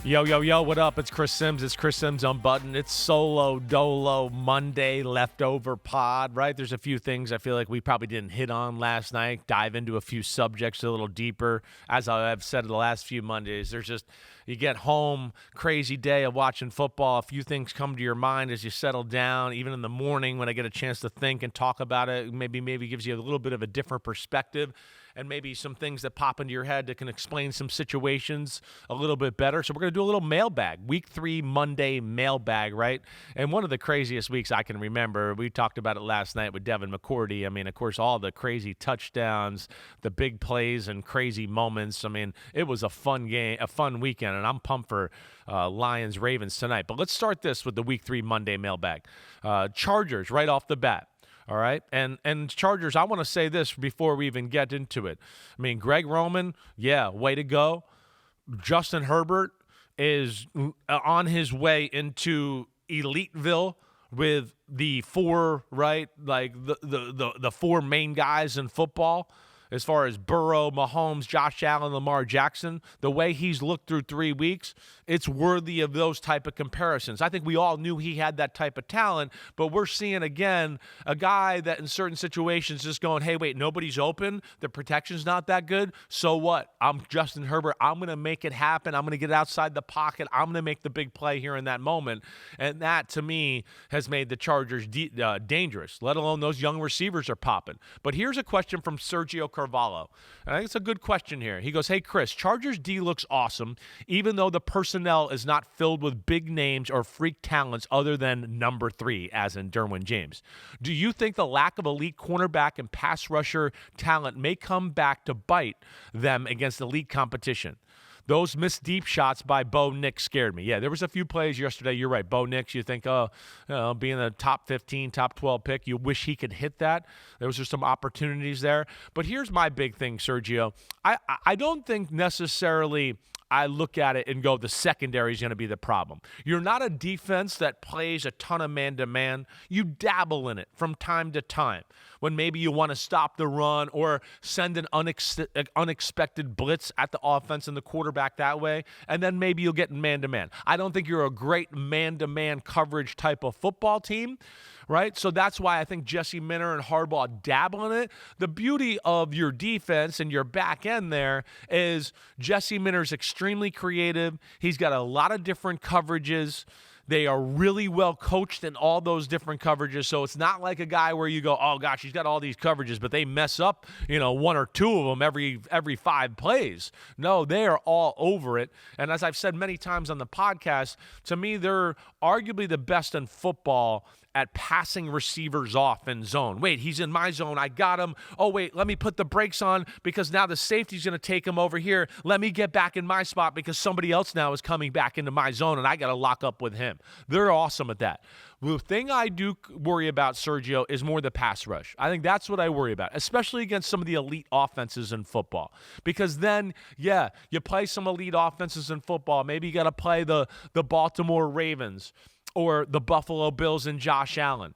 Yo, yo, yo, what up? It's Chris Simms. It's Chris Simms Unbuttoned. It's solo dolo Monday leftover pod, right? There's a few things I feel like we probably didn't hit on last night, dive into a few subjects a little deeper. As I've said the last few Mondays, there's just, you get home, crazy day of watching football, a few things come to your mind as you settle down, even in the morning when I get a chance to think and talk about it, maybe gives you a little bit of a different perspective. And maybe some things that pop into your head that can explain some situations a little bit better. So we're going to do a little mailbag, week 3 Monday mailbag, right? And one of the craziest weeks I can remember, we talked about it last night with Devin McCourty. I mean, of course, all the crazy touchdowns, the big plays and crazy moments. I mean, it was a fun game, a fun weekend, and I'm pumped for Lions-Ravens tonight. But let's start this with the week 3 Monday mailbag. Chargers right off the bat. All right, and Chargers, I want to say this before we even get into it. I mean, Greg Roman, yeah, way to go. Justin Herbert is on his way into Eliteville with the four, right, like the four main guys in football. As far as Burrow, Mahomes, Josh Allen, Lamar Jackson, the way he's looked through 3 weeks, it's worthy of those type of comparisons. I think we all knew he had that type of talent, but we're seeing, again, a guy that in certain situations just going, hey, wait, nobody's open. The protection's not that good. So what? I'm Justin Herbert. I'm going to make it happen. I'm going to get outside the pocket. I'm going to make the big play here in that moment. And that, to me, has made the Chargers dangerous, let alone those young receivers are popping. But here's a question from Sergio Carvalho. And I think it's a good question here. He goes, hey, Chris, Chargers D looks awesome, even though the personnel is not filled with big names or freak talents other than number 3, as in Derwin James. Do you think the lack of elite cornerback and pass rusher talent may come back to bite them against elite competition? Those missed deep shots by Bo Nix scared me. Yeah, there was a few plays yesterday. You're right. Bo Nix, you think, being a top 15, top 12 pick, you wish he could hit that. There was just some opportunities there. But here's my big thing, Sergio. I don't think necessarily I look at it and go, the secondary is going to be the problem. You're not a defense that plays a ton of man-to-man. You dabble in it from time to time when maybe you want to stop the run or send an unexpected blitz at the offense and the quarterback that way, and then maybe you'll get man-to-man. I don't think you're a great man-to-man coverage type of football team, right? So that's why I think Jesse Minter and Harbaugh dabble in it. The beauty of your defense and your back end there is Jesse Minter's extremely creative. He's got a lot of different coverages. They are really well coached in all those different coverages. So it's not like a guy where you go, oh gosh, he's got all these coverages, but they mess up, 1 or 2 of them every 5 plays. No, they are all over it. And as I've said many times on the podcast, to me, they're arguably the best in football at passing receivers off in zone. Wait, he's in my zone. I got him. Oh, wait, let me put the brakes on because now the safety's going to take him over here. Let me get back in my spot because somebody else now is coming back into my zone and I got to lock up with him. They're awesome at that. The thing I do worry about, Sergio, is more the pass rush. I think that's what I worry about, especially against some of the elite offenses in football. Because then, yeah, you play some elite offenses in football. Maybe you got to play the Baltimore Ravens or the Buffalo Bills and Josh Allen.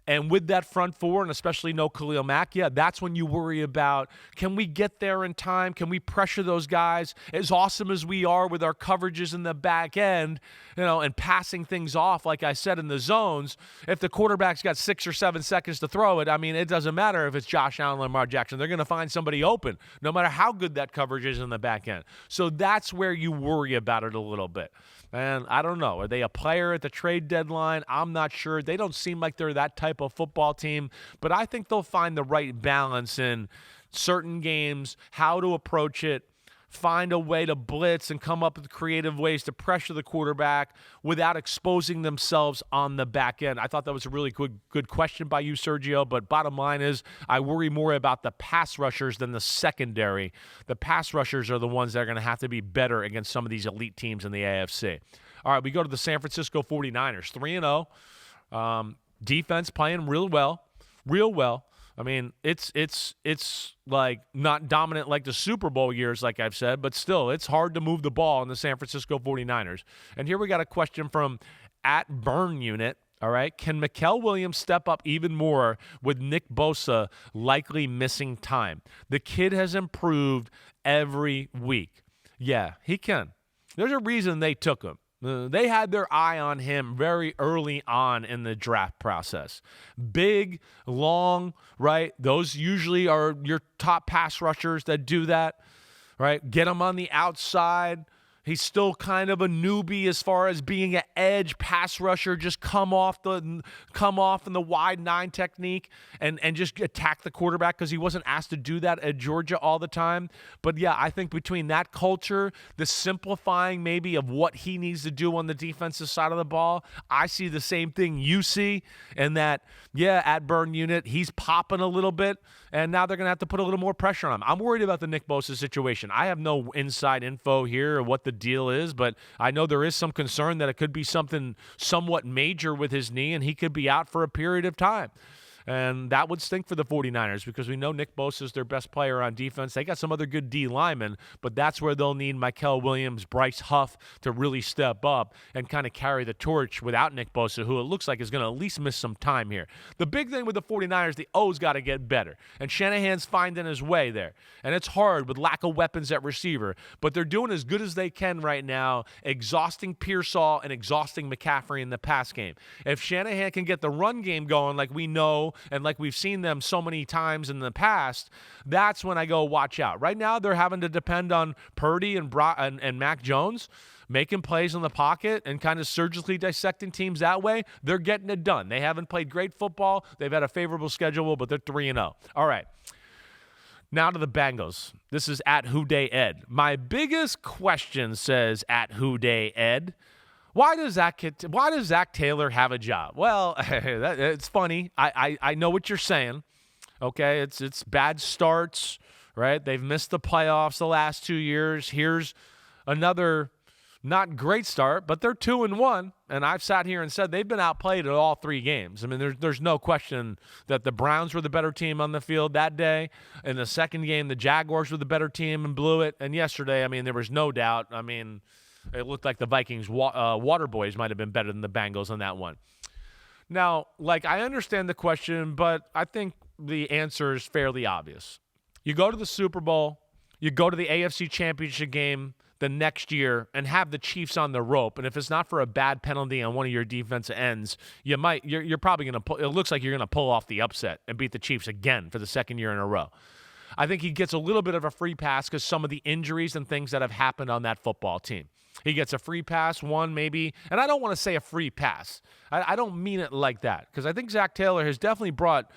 And with that front four, and especially no Khalil Mack, yeah, that's when you worry about, can we get there in time? Can we pressure those guys? As awesome as we are with our coverages in the back end, and passing things off, like I said, in the zones, if the quarterback's got 6 or 7 seconds to throw it, I mean, it doesn't matter if it's Josh Allen or Lamar Jackson. They're going to find somebody open, no matter how good that coverage is in the back end. So that's where you worry about it a little bit. And I don't know. Are they a player at the trade deadline? I'm not sure. They don't seem like they're that type of football team. But I think they'll find the right balance in certain games, how to approach it, find a way to blitz and come up with creative ways to pressure the quarterback without exposing themselves on the back end. I thought that was a really good question by you, Sergio, but bottom line is I worry more about the pass rushers than the secondary. The pass rushers are the ones that are going to have to be better against some of these elite teams in the AFC. All right, we go to the San Francisco 49ers, 3-0. Defense playing real well. I mean, it's like not dominant like the Super Bowl years, like I've said, but still, it's hard to move the ball in the San Francisco 49ers. And here we got a question from @BurnUnit. All right, can Mykel Williams step up even more with Nick Bosa likely missing time? The kid has improved every week. Yeah, he can. There's a reason they took him. They had their eye on him very early on in the draft process. Big, long, right? Those usually are your top pass rushers that do that, right? Get him on the outside. He's still kind of a newbie as far as being an edge pass rusher. Just come off in the wide 9 technique and just attack the quarterback, because he wasn't asked to do that at Georgia all the time. But yeah, I think between that culture, the simplifying maybe of what he needs to do on the defensive side of the ball, I see the same thing you see. And that, yeah, at burn unit, he's popping a little bit, and now they're going to have to put a little more pressure on him. I'm worried about the Nick Bosa situation. I have no inside info here or what the deal is, but I know there is some concern that it could be something somewhat major with his knee, and he could be out for a period of time. And that would stink for the 49ers, because we know Nick Bosa is their best player on defense. They got some other good D linemen, but that's where they'll need Mykel Williams, Bryce Huff to really step up and kind of carry the torch without Nick Bosa, who it looks like is going to at least miss some time here. The big thing with the 49ers, the O's got to get better. And Shanahan's finding his way there. And it's hard with lack of weapons at receiver, but they're doing as good as they can right now, exhausting Pearsall and exhausting McCaffrey in the pass game. If Shanahan can get the run game going like we know and like we've seen them so many times in the past, that's when I go watch out. Right now, they're having to depend on Purdy and Mac Jones making plays in the pocket and kind of surgically dissecting teams that way. They're getting it done. They haven't played great football. They've had a favorable schedule, but they're 3-0. All right. Now to the Bengals. This is at Whoday Ed. My biggest question, says at Whoday Ed, why does Zac Taylor have a job? Well, it's funny. I know what you're saying. Okay, it's bad starts, right? They've missed the playoffs the last 2 years. Here's another not great start, but they're 2-1, and I've sat here and said they've been outplayed at all 3 games. I mean, there's no question that the Browns were the better team on the field that day. In the second game, the Jaguars were the better team and blew it. And yesterday, I mean, there was no doubt. I mean, it looked like the Vikings water boys might have been better than the Bengals on that one. Now, I understand the question, but I think the answer is fairly obvious. You go to the Super Bowl, you go to the AFC Championship game the next year and have the Chiefs on the rope, and if it's not for a bad penalty on one of your defensive ends, you're probably going to pull. It looks like you're going to pull off the upset and beat the Chiefs again for the second year in a row. I think he gets a little bit of a free pass because some of the injuries and things that have happened on that football team. He gets a free pass, one maybe. And I don't want to say a free pass. I don't mean it like that, because I think Zac Taylor has definitely brought,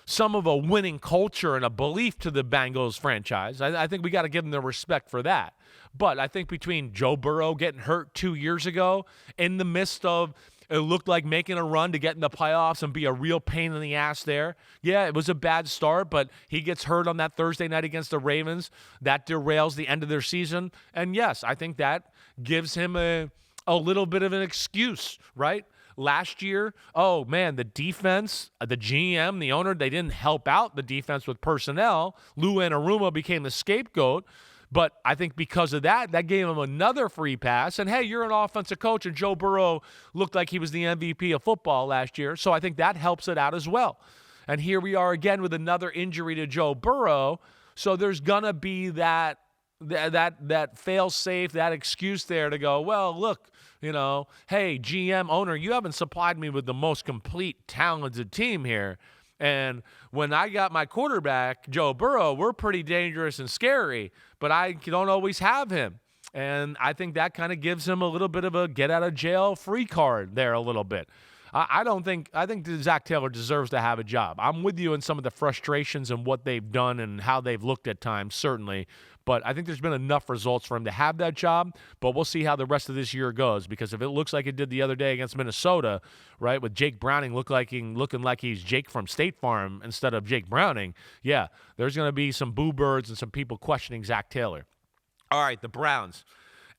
some of a winning culture and a belief to the Bengals franchise. I think we got to give them the respect for that. But I think between Joe Burrow getting hurt 2 years ago, in the midst of it looked like making a run to get in the playoffs and be a real pain in the ass there. Yeah, it was a bad start, but he gets hurt on that Thursday night against the Ravens. That derails the end of their season. And yes, I think that gives him a little bit of an excuse, right? Last year, oh man, the defense, the GM, the owner, they didn't help out the defense with personnel. Lou Anarumo became the scapegoat. But I think because of that gave him another free pass. And, hey, you're an offensive coach, and Joe Burrow looked like he was the MVP of football last year. So I think that helps it out as well. And here we are again with another injury to Joe Burrow. So there's going to be that fail-safe, that excuse there to go, well, look, hey, GM, owner, you haven't supplied me with the most complete, talented team here. And when I got my quarterback, Joe Burrow, we're pretty dangerous and scary, but I don't always have him. And I think that kind of gives him a little bit of a get-out-of-jail-free card there a little bit. I think Zac Taylor deserves to have a job. I'm with you in some of the frustrations and what they've done and how they've looked at times, certainly. But I think there's been enough results for him to have that job. But we'll see how the rest of this year goes, because if it looks like it did the other day against Minnesota, right, with Jake Browning looking like he's Jake from State Farm instead of Jake Browning, yeah, there's going to be some boo birds and some people questioning Zac Taylor. All right, the Browns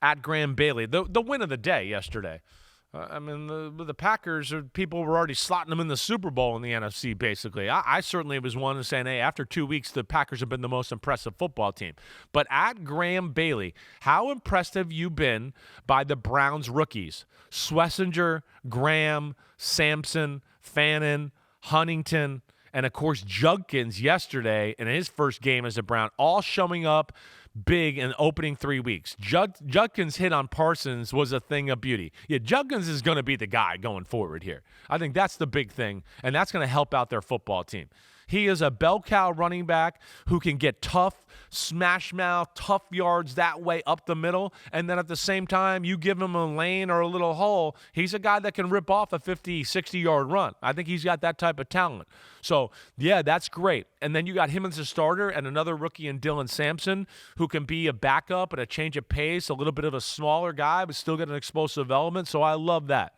at Graham Bailey, the win of the day yesterday. The Packers, people were already slotting them in the Super Bowl in the NFC, basically. I certainly was one saying, hey, after 2 weeks, the Packers have been the most impressive football team. But at Graham Bailey, how impressed have you been by the Browns rookies? Schlesinger, Graham, Sampson, Fannin, Huntington, and, of course, Judkins yesterday in his first game as a Brown, all showing up, big in the opening 3 weeks. Judkins' hit on Parsons was a thing of beauty. Yeah, Judkins is going to be the guy going forward here. I think that's the big thing, and that's going to help out their football team. He is a bell cow running back who can get tough, smash mouth, tough yards that way up the middle, and then at the same time, you give him a lane or a little hole, he's a guy that can rip off a 50, 60-yard run. I think he's got that type of talent. So, yeah, that's great. And then you got him as a starter and another rookie in Dylan Sampson who can be a backup and a change of pace, a little bit of a smaller guy, but still get an explosive element. So I love that.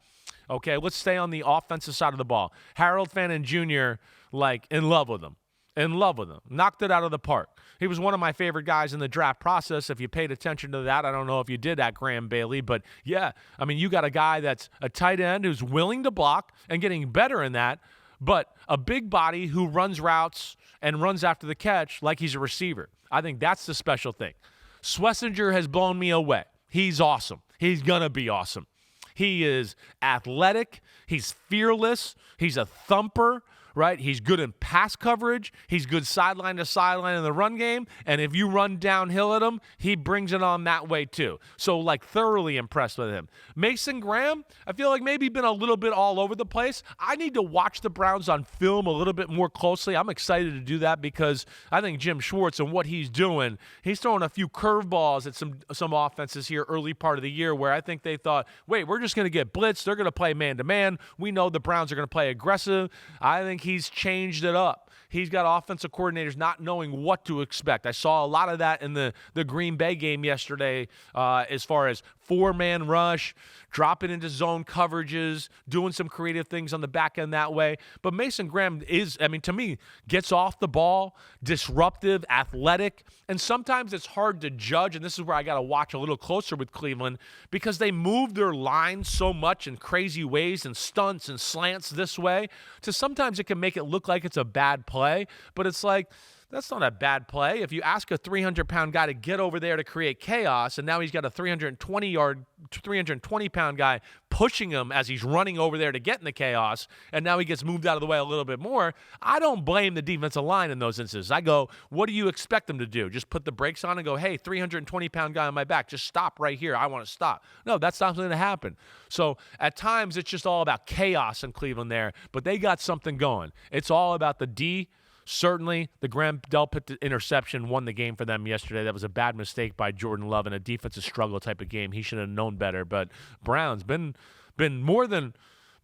Okay, let's stay on the offensive side of the ball. Harold Fannin Jr., in love with him. Knocked it out of the park. He was one of my favorite guys in the draft process. If you paid attention to that, I don't know if you did at Graham Bailey, but yeah, I mean, you got a guy that's a tight end who's willing to block and getting better in that, but a big body who runs routes and runs after the catch like he's a receiver. I think that's the special thing. Schlesinger has blown me away. He's awesome. He's going to be awesome. He is athletic. He's fearless. He's a thumper, right? He's good in pass coverage. He's good sideline to sideline in the run game. And if you run downhill at him, he brings it on that way too. So, thoroughly impressed with him. Mason Graham, I feel like maybe been a little bit all over the place. I need to watch the Browns on film a little bit more closely. I'm excited to do that because I think Jim Schwartz and what he's doing, he's throwing a few curveballs at some offenses here early part of the year where I think they thought, wait, we're just going to get blitzed. They're going to play man-to-man. We know the Browns are going to play aggressive. I think he's changed it up. He's got offensive coordinators not knowing what to expect. I saw a lot of that in the Green Bay game yesterday as far as four-man rush, dropping into zone coverages, doing some creative things on the back end that way. But Mason Graham to me, gets off the ball, disruptive, athletic, and sometimes it's hard to judge, and this is where I got to watch a little closer with Cleveland because they move their line so much in crazy ways and stunts and slants this way, to sometimes it can make it look like it's a bad play, but it's like, that's not a bad play. If you ask a 300-pound guy to get over there to create chaos, and now he's got a 320-pound guy pushing him as he's running over there to get in the chaos, and now he gets moved out of the way a little bit more, I don't blame the defensive line in those instances. I go, what do you expect them to do? Just put the brakes on and go, hey, 320-pound guy on my back, just stop right here. I want to stop. No, that's not going to happen. So at times it's just all about chaos in Cleveland there, but they got something going. It's all about the D. Certainly, the Graham Delpit interception won the game for them yesterday. That was a bad mistake by Jordan Love in a defensive struggle type of game. He should have known better. But Browns been more than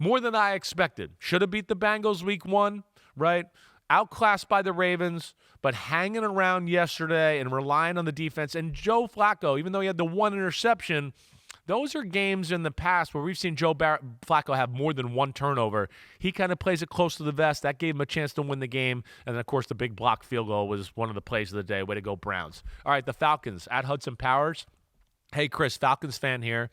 I expected. Should have beat the Bengals week 1, right? Outclassed by the Ravens, but hanging around yesterday and relying on the defense. And Joe Flacco, even though he had the one interception, those are games in the past where we've seen Joe Flacco have more than one turnover. He kind of plays it close to the vest. That gave him a chance to win the game. And then, of course, the big block field goal was one of the plays of the day. Way to go, Browns. All right, the Falcons at Hudson Powers. Hey, Chris, Falcons fan here.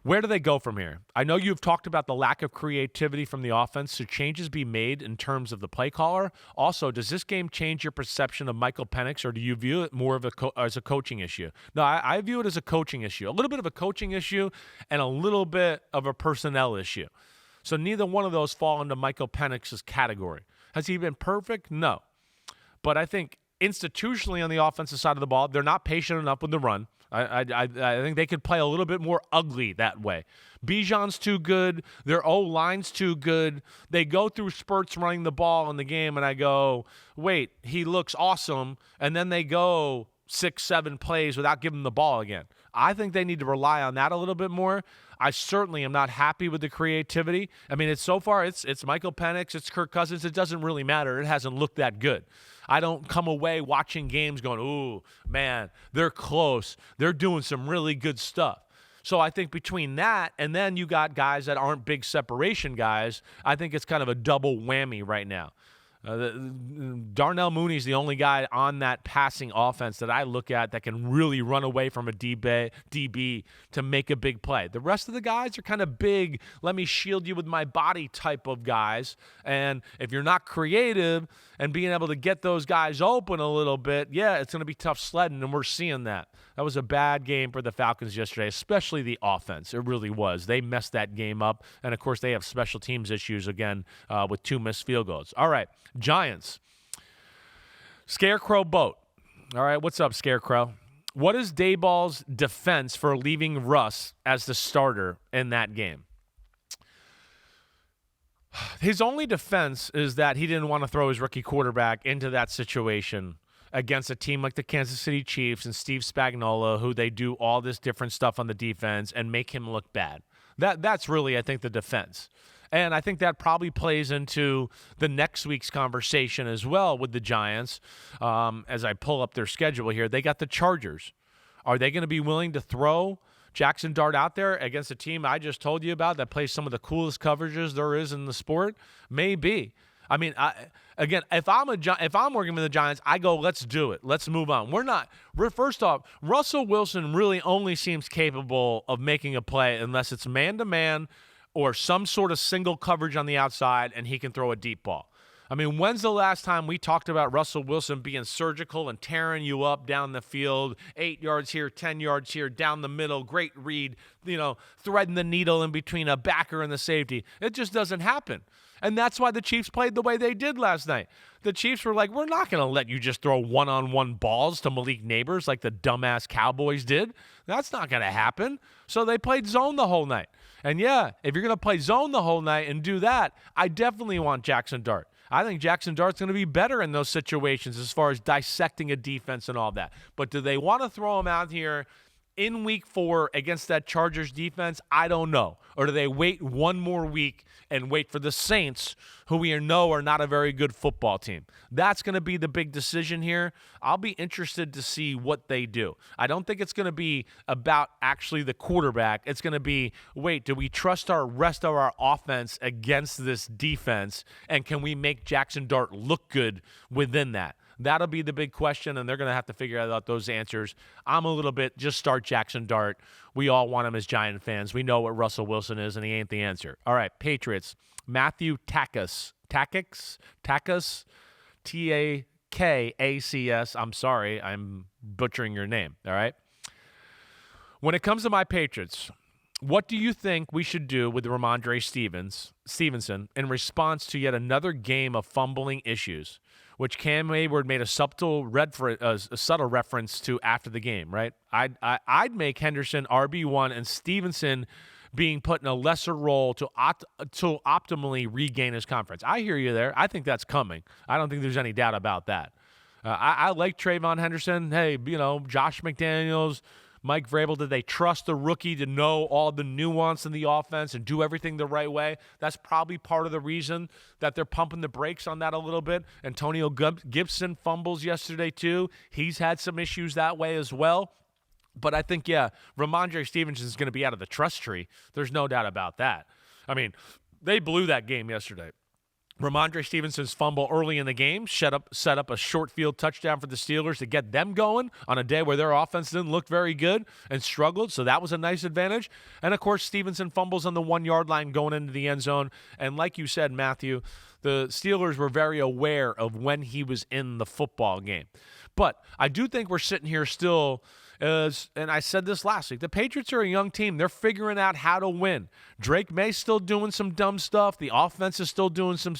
Where do they go from here? I know you've talked about the lack of creativity from the offense. Should changes be made in terms of the play caller? Also, does this game change your perception of Michael Penix, or do you view it more of as a coaching issue? No, I view it as a coaching issue. A little bit of a coaching issue and a little bit of a personnel issue. So neither one of those fall into Michael Penix's category. Has he been perfect? No. But I think institutionally on the offensive side of the ball, they're not patient enough with the run. I think they could play a little bit more ugly that way. Bijan's too good. Their O-line's too good. They go through spurts running the ball in the game, and I go, wait, he looks awesome, and then they go 6-7 plays without giving him the ball again. I think they need to rely on that a little bit more. I certainly am not happy with the creativity. I mean, it's Michael Penix, it's Kirk Cousins. It doesn't really matter. It hasn't looked that good. I don't come away watching games going, ooh, man, they're close. They're doing some really good stuff. So I think between that and then you got guys that aren't big separation guys, I think it's kind of a double whammy right now. Darnell Mooney's the only guy on that passing offense that I look at that can really run away from a DB to make a big play. The rest of the guys are kind of big, let me shield you with my body type of guys. And if you're not creative and being able to get those guys open a little bit, yeah, it's going to be tough sledding, and we're seeing that. That was a bad game for the Falcons yesterday, especially the offense. It really was. They messed that game up. And, of course, they have special teams issues again with 2 missed field goals. All right, Giants. Scarecrow boat. All right, what's up, Scarecrow? What is Dayball's defense for leaving Russ as the starter in that game? His only defense is that he didn't want to throw his rookie quarterback into that situation against a team like the Kansas City Chiefs and Steve Spagnuolo, who they do all this different stuff on the defense and make him look bad. That's really, I think, the defense. And I think that probably plays into the next week's conversation as well with the Giants. As I pull up their schedule here, they got the Chargers. Are they going to be willing to throw Jackson Dart out there against a team I just told you about that plays some of the coolest coverages there is in the sport? Maybe. I mean, if I'm working with the Giants, I go, let's do it. Let's move on. First off, Russell Wilson really only seems capable of making a play unless it's man-to-man or some sort of single coverage on the outside and he can throw a deep ball. I mean, when's the last time we talked about Russell Wilson being surgical and tearing you up down the field, 8 yards here, 10 yards here, down the middle, great read, threading the needle in between a backer and the safety? It just doesn't happen. And that's why the Chiefs played the way they did last night. The Chiefs were like, we're not going to let you just throw one-on-one balls to Malik Neighbors like the dumbass Cowboys did. That's not going to happen. So they played zone the whole night. And yeah, if you're going to play zone the whole night and do that, I definitely want Jackson Dart. I think Jackson Dart's going to be better in those situations as far as dissecting a defense and all that. But do they want to throw him out here in week 4 against that Chargers defense? I don't know. Or do they wait one more week and wait for the Saints, who we know are not a very good football team? That's going to be the big decision here. I'll be interested to see what they do. I don't think it's going to be about actually the quarterback. It's going to be, wait, do we trust our rest of our offense against this defense? And can we make Jackson Dart look good within that? That'll be the big question, and they're going to have to figure out those answers. I'm a little bit, just start Jackson Dart. We all want him as Giant fans. We know what Russell Wilson is, and he ain't the answer. All right, Patriots. Matthew Takis, T-A-K-A-C-S. I'm sorry, I'm butchering your name, all right? When it comes to my Patriots, what do you think we should do with Ramondre Stevenson in response to yet another game of fumbling issues, which Cam Hayward made a subtle reference to after the game, right? I'd make Henderson RB1 and Stevenson being put in a lesser role to optimally regain his confidence. I hear you there. I think that's coming. I don't think there's any doubt about that. I like Trayvon Henderson. Hey, Josh McDaniels, Mike Vrabel, did they trust the rookie to know all the nuance in the offense and do everything the right way? That's probably part of the reason that they're pumping the brakes on that a little bit. Antonio Gibson fumbles yesterday too. He's had some issues that way as well. But I think, Ramondre Stevenson is going to be out of the trust tree. There's no doubt about that. I mean, they blew that game yesterday. Ramondre Stevenson's fumble early in the game set up a short field touchdown for the Steelers to get them going on a day where their offense didn't look very good and struggled, so that was a nice advantage. And, of course, Stevenson fumbles on the 1-yard line going into the end zone. And like you said, Matthew, the Steelers were very aware of when he was in the football game. But I do think we're sitting here still and I said this last week, the Patriots are a young team. They're figuring out how to win. Drake May's still doing some dumb stuff. The offense is still doing some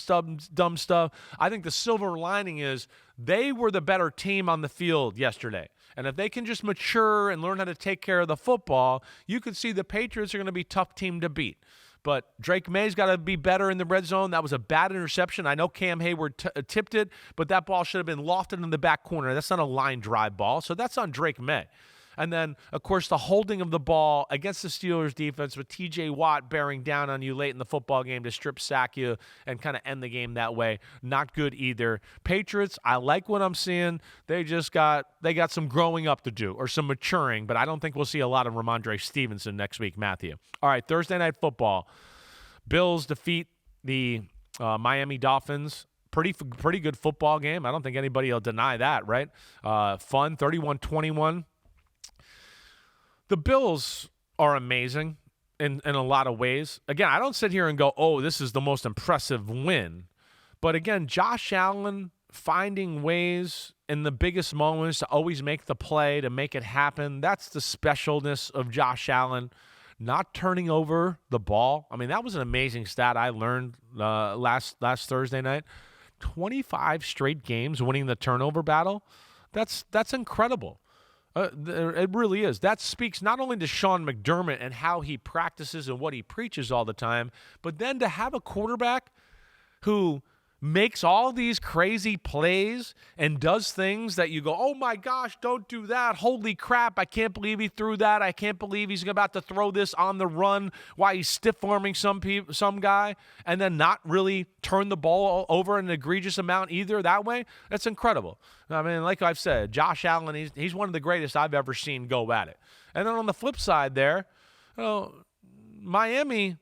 dumb stuff. I think the silver lining is they were the better team on the field yesterday. And if they can just mature and learn how to take care of the football, you could see the Patriots are going to be a tough team to beat. But Drake May's got to be better in the red zone. That was a bad interception. I know Cam Hayward tipped it, but that ball should have been lofted in the back corner. That's not a line drive ball, so that's on Drake May. And then, of course, the holding of the ball against the Steelers defense with T.J. Watt bearing down on you late in the football game to strip sack you and kind of end the game that way. Not good either. Patriots, I like what I'm seeing. They got some growing up to do or some maturing, but I don't think we'll see a lot of Ramondre Stevenson next week, Matthew. All right, Thursday Night Football. Bills defeat the Miami Dolphins. Pretty good football game. I don't think anybody will deny that, right? Fun, 31-21. The Bills are amazing in a lot of ways. Again, I don't sit here and go, oh, this is the most impressive win. But again, Josh Allen finding ways in the biggest moments to always make the play, to make it happen. That's the specialness of Josh Allen. Not turning over the ball. I mean, that was an amazing stat I learned last Thursday night. 25 straight games winning the turnover battle. That's incredible. It really is. That speaks not only to Sean McDermott and how he practices and what he preaches all the time, but then to have a quarterback who makes all these crazy plays and does things that you go, oh my gosh, don't do that. Holy crap, I can't believe he threw that. I can't believe he's about to throw this on the run while he's stiff-arming some guy and then not really turn the ball over an egregious amount either that way. That's incredible. I mean, like I've said, Josh Allen, he's one of the greatest I've ever seen go at it. And then on the flip side there, Miami,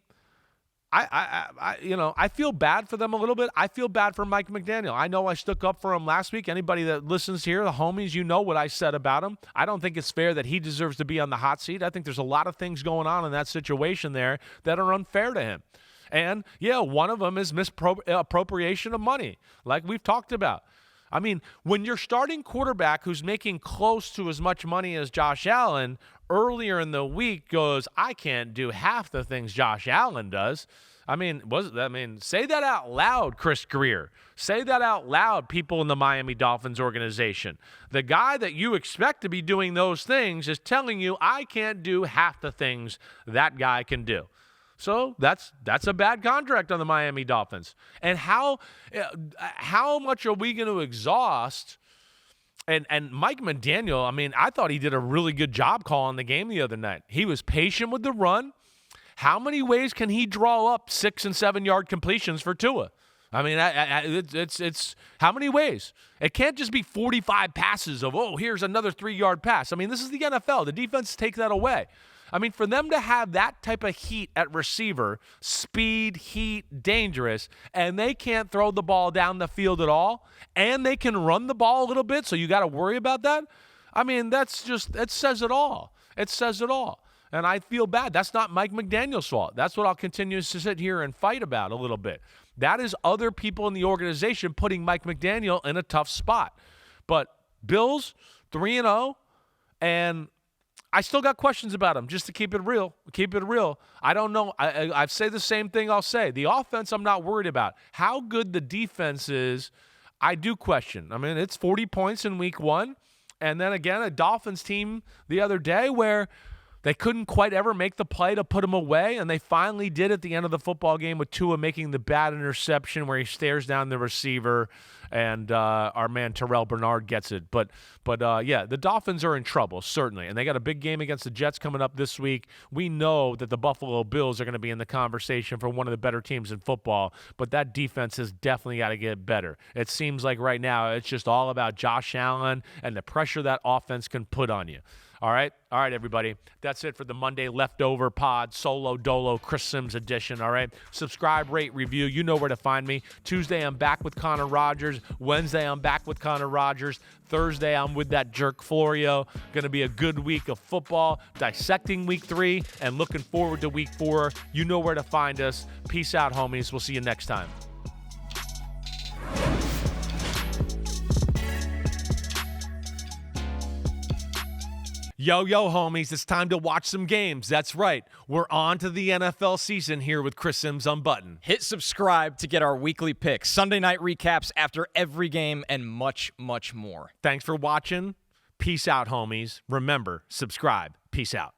I feel bad for them a little bit. I feel bad for Mike McDaniel. I know I stuck up for him last week. Anybody that listens here, the homies, you know what I said about him. I don't think it's fair that he deserves to be on the hot seat. I think there's a lot of things going on in that situation there that are unfair to him. And, yeah, one of them is misappropriation of money, like we've talked about. I mean, when your starting quarterback who's making close to as much money as Josh Allen earlier in the week goes, I can't do half the things Josh Allen does. I mean, say that out loud, Chris Greer. Say that out loud, people in the Miami Dolphins organization. The guy that you expect to be doing those things is telling you, I can't do half the things that guy can do. So that's a bad contract on the Miami Dolphins. And how much are we going to exhaust? And Mike McDaniel, I mean, I thought he did a really good job calling the game the other night. He was patient with the run. How many ways can he draw up 6 and 7 yard completions for Tua? I mean, it's how many ways? It can't just be 45 passes of, here's another 3-yard pass. I mean, this is the NFL. The defense take that away. I mean, for them to have that type of heat at receiver, speed, heat, dangerous, and they can't throw the ball down the field at all, and they can run the ball a little bit, so you got to worry about that. I mean, it says it all. It says it all. And I feel bad. That's not Mike McDaniel's fault. That's what I'll continue to sit here and fight about a little bit. That is other people in the organization putting Mike McDaniel in a tough spot. But Bills, 3-0, and I still got questions about him, just to keep it real. Keep it real. I don't know. I say the same thing I'll say. The offense I'm not worried about. How good the defense is, I do question. I mean, it's 40 points in week 1. And then again, a Dolphins team the other day where they couldn't quite ever make the play to put him away, and they finally did at the end of the football game with Tua making the bad interception where he stares down the receiver, and our man Terrell Bernard gets it. But yeah, the Dolphins are in trouble, certainly, and they got a big game against the Jets coming up this week. We know that the Buffalo Bills are going to be in the conversation for one of the better teams in football, but that defense has definitely got to get better. It seems like right now it's just all about Josh Allen and the pressure that offense can put on you. All right, everybody. That's it for the Monday Leftover Pod, Solo Dolo, Chris Simms edition, all right? Subscribe, rate, review. You know where to find me. Tuesday, I'm back with Connor Rogers. Wednesday, I'm back with Connor Rogers. Thursday, I'm with that jerk Florio. Going to be a good week of football, dissecting week 3, and looking forward to week 4. You know where to find us. Peace out, homies. We'll see you next time. Yo, homies, it's time to watch some games. That's right. We're on to the NFL season here with Chris Simms Unbuttoned. Hit subscribe to get our weekly picks, Sunday night recaps after every game, and much, much more. Thanks for watching. Peace out, homies. Remember, subscribe. Peace out.